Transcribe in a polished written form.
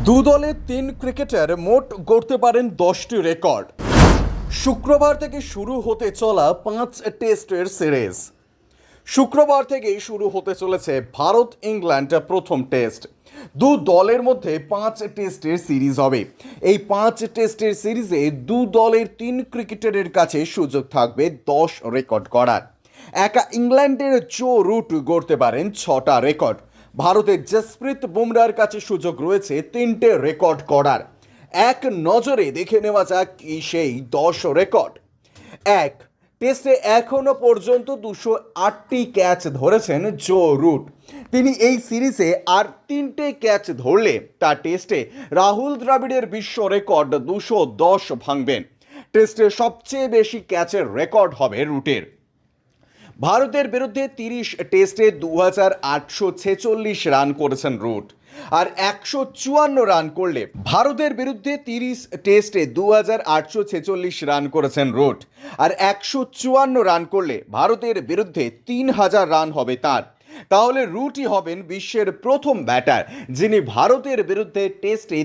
দু দলের 3 ক্রিকেটার মোট গড়তে পারেন 10টি রেকর্ড। শুক্রবার থেকে শুরু হতে চলা 5 টেস্টের সিরিজ। শুক্রবার থেকেই শুরু হতে চলেছে ভারত ইংল্যান্ড প্রথম টেস্ট। দু দলের মধ্যে 5 টেস্টের সিরিজ হবে। এই 5 টেস্টের সিরিজে দু দলের 3 ক্রিকেটারের কাছে সুযোগ থাকবে 10 রেকর্ড করার। একা ইংল্যান্ডের জো রুট গড়তে পারেন 6টা রেকর্ড। ভারতের জসপ্রীত বুমরার কাছে সুযোগ রয়েছে 3টে রেকর্ড করার। এক নজরে দেখে নেওয়া যাক কি সেই 10 রেকর্ড। এক, টেস্টে এখনো পর্যন্ত 208টি ক্যাচ ধরেছেন জো রুট। তিনি এই সিরিজে আর 3টে ক্যাচ ধরলে তার টেস্টে রাহুল দ্রাবিড়ের বিশ্ব রেকর্ড 210 ভাঙবেন। টেস্টে সবচেয়ে বেশি ক্যাচের রেকর্ড হবে রুটের। ভারতের বিরুদ্ধে 30 টেস্টে 2846 রান করেছেন রুট। আর 154 রান করলে ভারতের বিরুদ্ধে 30 টেস্টে 2846 রান করেছেন রুট। আর 154 রান করলে ভারতের বিরুদ্ধে 3000 রান হবে তার। তাহলে রুটই হবেন বিশ্বের প্রথম ব্যাটার যিনি ভারতের বিরুদ্ধে টেস্টে